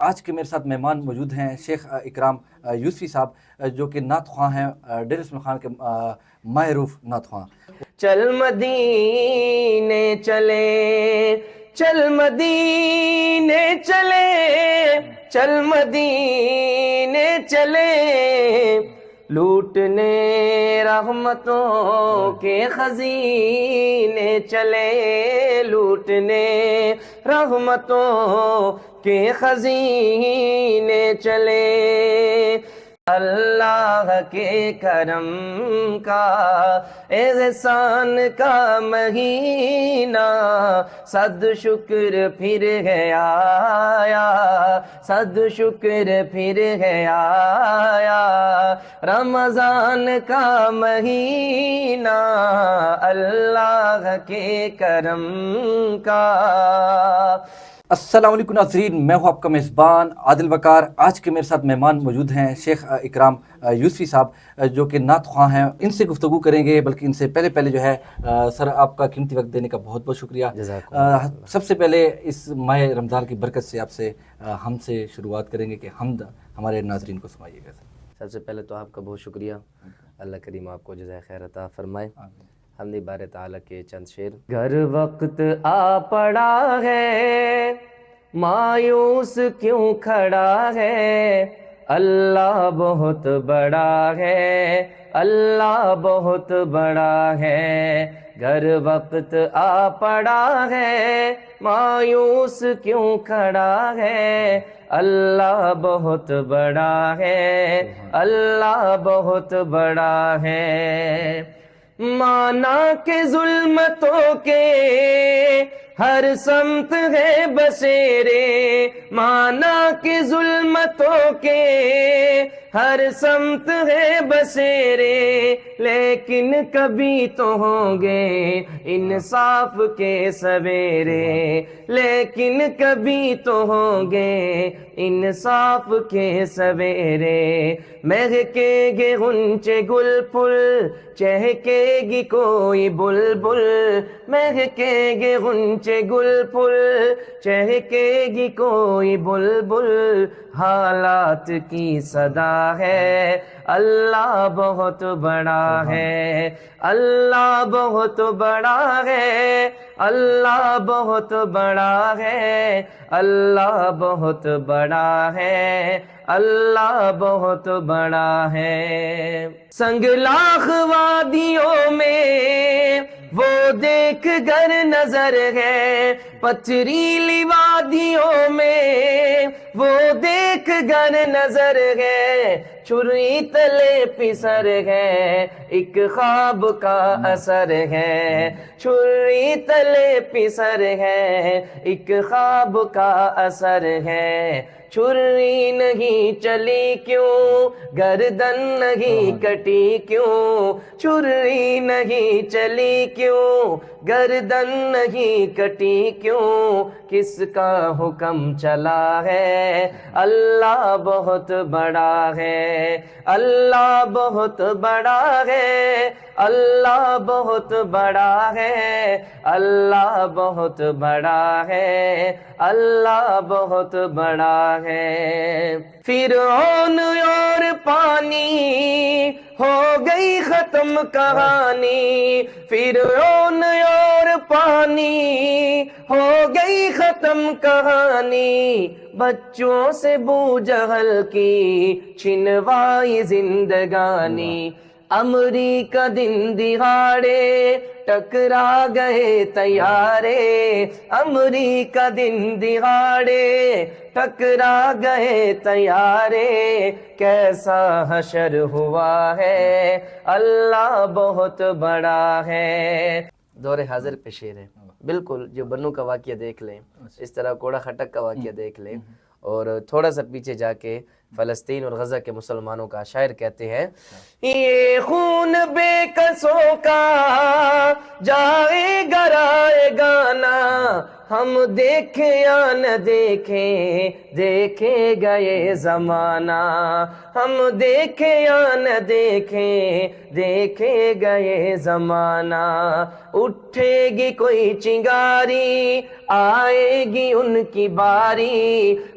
آج کے میرے ساتھ مہمان موجود ہیں شیخ اکرام یوسفی صاحب، جو کہ نعت خواں ہیں، ڈیرہ اسماعیل خان کے معروف نعت خواں۔ چل مدینے چلے، چل مدینے چلے، چل مدینے چلے، لوٹنے رحمتوں کے خزینے چلے، لوٹنے رحمتوں کے خزینے چلے۔ اللہ کے کرم کا احسان کا مہینہ، صد شکر پھر ہے آیا، صد شکر پھر ہے آیا، رمضان کا مہینہ اللہ کے کرم کا۔ السلام علیکم ناظرین، میں ہوں آپ کا میزبان عادل وقار۔ آج کے میرے ساتھ مہمان موجود ہیں شیخ اکرام یوسفی صاحب، جو کہ نعت خواں ہیں۔ ان سے گفتگو کریں گے، بلکہ ان سے پہلے جو ہے سر آپ کا قیمتی وقت دینے کا بہت بہت شکریہ۔ سب سے پہلے اس ماہ رمضان کی برکت سے آپ سے ہم سے شروعات کریں گے کہ حمد ہمارے ناظرین کو سنائیے گا۔ سب سے پہلے تو آپ کا بہت شکریہ، اللہ کریم آپ کو جزائے خیر عطا فرمائے۔ حمد بار تعالیٰ کے چند شعر۔ گر وقت آ پڑا ہے مایوس کیوں کھڑا ہے، اللہ بہت بڑا ہے، اللہ بہت بڑا ہے۔ گر وقت آ پڑا ہے مایوس کیوں کھڑا ہے، اللہ بہت بڑا ہے، اللہ بہت بڑا ہے۔ مانا کہ ظلمتوں کے ہر سمت ہے بسیرے، مانا کہ ظلمتوں کے ہر سمت ہے بسیرے، لیکن کبھی تو ہوں گے انصاف کے سویرے، لیکن کبھی تو ہوں گے انصاف کے سویرے۔ مہکے گے غنچے گل پھل، چہکے گی کوئی بلبل، مہکے گے غنچے گل پھل، چہکے گی کوئی بلبل، حالات کی صدا ہے، اللہ بہت بڑا ہے، اللہ بہت بڑا ہے، اللہ بہت بڑا ہے، اللہ بہت بڑا ہے، اللہ بہت بڑا ہے۔ سنگلاخ وادیوں میں وہ دیکھ گر نظر ہے، پتھریلی وادیوں میں وہ دیکھ گر نظر ہے، چھری تلے پسر ہے، ایک خواب کا اثر ہے، چھری تلے پسر ہے، ایک خواب کا اثر ہے۔ چھری نہیں چلی کیوں، گردن نہیں کٹی کیوں، چھری نہیں چلی کیوں، گردن نہیں کٹی کیوں، کس کا حکم چلا ہے، اللہ بہت بڑا ہے، اللہ بہت بڑا ہے، اللہ بہت بڑا ہے، اللہ بہت بڑا ہے، اللہ بہت بڑا ہے۔ فرعون اور پانی ہو گئی ختم کہانی، فرعون اور پانی ہو گئی ختم کہانی، بچوں سے بو جہل کی چھنوائی زندگانی۔ امریکہ دن دہاڑے ٹکرا گئے طیارے، امریکہ دن دہاڑے ٹکرا گئے طیارے، کیسا حشر ہوا ہے، اللہ بہت بڑا ہے۔ دور حاضر پہ شعر ہے، بالکل جو بنو کا واقعہ دیکھ لیں، اس طرح کوڑا خٹک کا واقعہ دیکھ لیں، اور تھوڑا سا پیچھے جا کے فلسطین اور غزہ کے مسلمانوں کا شاعر کہتے ہیں، یہ خون بے کسوں کا جائے گرائے گانا، ہم دیکھیں یا نہ دیکھیں دیکھے گئے زمانہ، ہم دیکھیں یا نہ دیکھیں دیکھے گئے زمانہ، اٹھے گی کوئی چنگاری آئے گی ان کی باری،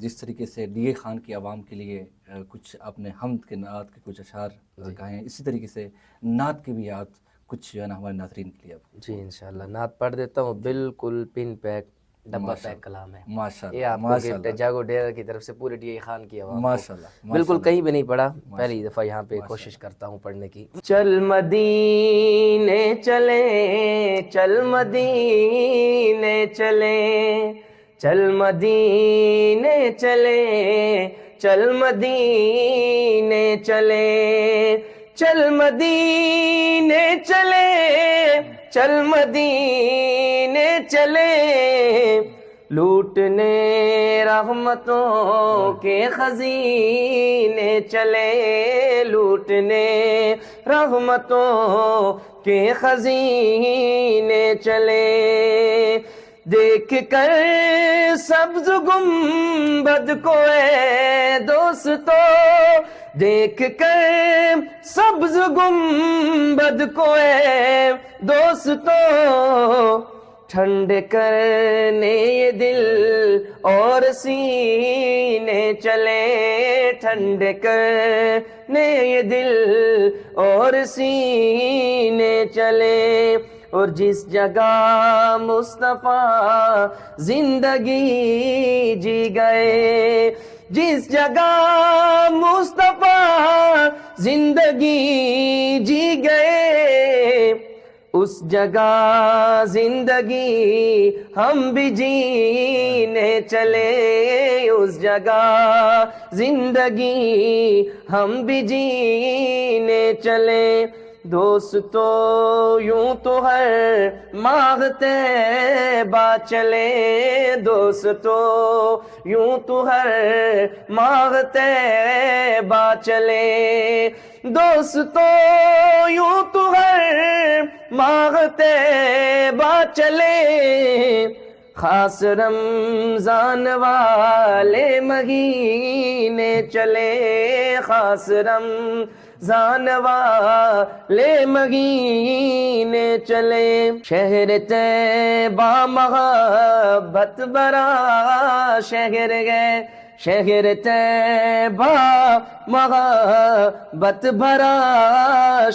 جس طریقے سے ڈی اے خان کی عوام کے لیے کچھ آپ نے حمد کے نعت کے کچھ اشعار کہے ہیں، اسی طریقے سے نعت کے بھی آپ کچھ جو ہے نا ہمارے ناظرین کے لیے آپ جی انشاءاللہ نعت پڑھ دیتا ہوں، بالکل پن پیک ڈبہ پیک کلام ہے، ماشاء یہ اللہ آپ کو ماشاء گفٹ ہے اللہ جاگو ڈیرا کی طرف سے پورے ڈی اے خان کی عوام کو، ماشاء اللہ بالکل کہیں بھی نہیں پڑھا، پہلی دفعہ یہاں پہ کوشش کرتا ہوں پڑھنے کی۔ چل مدینے چلیں، چل مدینے چلیں، چل مدینے چلیں، چل مدینے چلیں، چل مدینے چلیں، چل مدینے چلیں، لوٹنے رحمتوں کے خزینے چلے، لوٹنے رحمتوں کے خزینے چلے، دیکھ کر سبز گنبد کو اے دوستو، دیکھ کر سبز گنبد کو اے دوستو، ٹھنڈے کرنے یہ دل اور سینے چلے، ٹھنڈے کرنے یہ دل اور سینے چلے، اور جس جگہ مصطفیٰ زندگی جی گئے، جس جگہ مصطفیٰ زندگی جی گئے، اس جگہ زندگی ہم بھی جینے چلے، اس جگہ زندگی ہم بھی جینے چلے، دوستو یوں تو ہر ماہ طیبہ چلے، دوستو یوں تو ہر ماہ طیبہ چلے، دوستو یوں تو ہر ماہ طیبہ چلے، خاص رمضان والے مہینے چلے، خاص رمضان والے مہینے چلے، شہر طیبہ محبت برا شہر گئے، شہر طیبہ محبت بھرا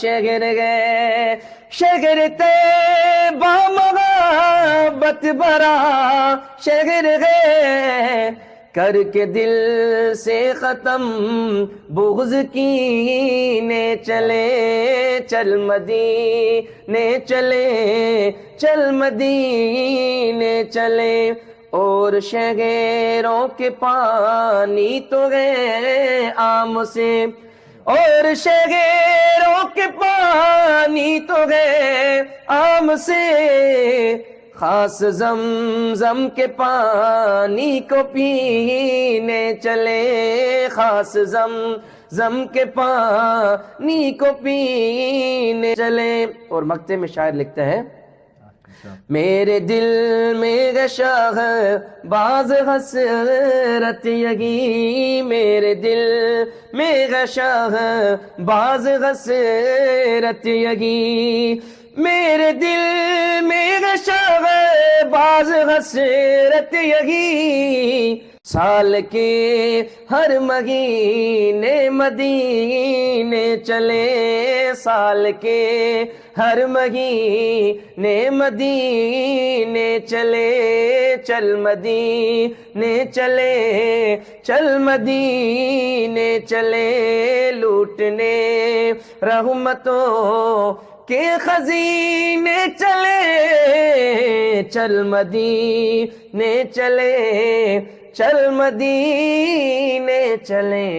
شہر گئے، شہر طیبہ محبت بھرا شہر گئے، کر کے دل سے ختم بغض کینے چلے، چل مدینے چلے، چل مدینے چلے، اور شہروں کے پانی تو گئے عام سے، اور شہروں کے پانی تو گئے عام سے، خاص زمزم کے پانی کو پینے چلے، خاص زمزم کے پانی کو پینے چلے۔ اور مقطع میں شاعر لکھتا ہے، میرے دل میں غشا ہے باز حسرت یگی، میرے دل میں غشا ہے باز حسرت یگی، میرے دل میں غشا ہے باز حسرت یگی، سال کے ہر مہینے مدینے چلے، سال کے ہر مہینے مدینے چلے، چل مدینے چلے، چل مدینے چلے، لوٹنے رحمتوں کے خزینے چلے، چل مدینے چلے، چل مدینے چلے۔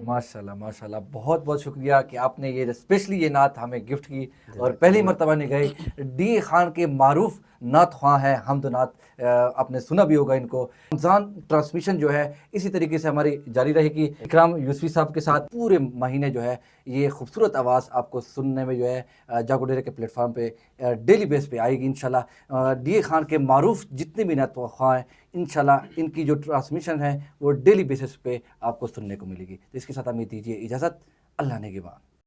ماشاءاللہ ماشاءاللہ، بہت بہت شکریہ کہ آپ نے یہ اسپیشلی یہ نعت ہمیں گفٹ کی، اور پہلی مرتبہ نے گئے ڈی اے خان کے معروف نعت خواں ہیں، حمد و نعت، آپ نے سنا بھی ہوگا ان کو۔ رمضان ٹرانسمیشن جو ہے اسی طریقے سے ہماری جاری رہے گی، اکرام یوسفی صاحب کے ساتھ پورے مہینے جو ہے یہ خوبصورت آواز آپ کو سننے میں جو ہے جاگو ڈیرے کے پلیٹ فارم پہ ڈیلی بیس پہ آئے گی انشاءاللہ۔ ڈی اے خان کے معروف جتنے بھی نعت خواں ہیں انشاءاللہ ان کی جو ٹرانسمیشن ہے وہ ڈیلی بیسس پہ آپ کو سننے کو ملے گی۔ تو اس کے ساتھ ہمیں دیجیے اجازت، اللہ نگہبان۔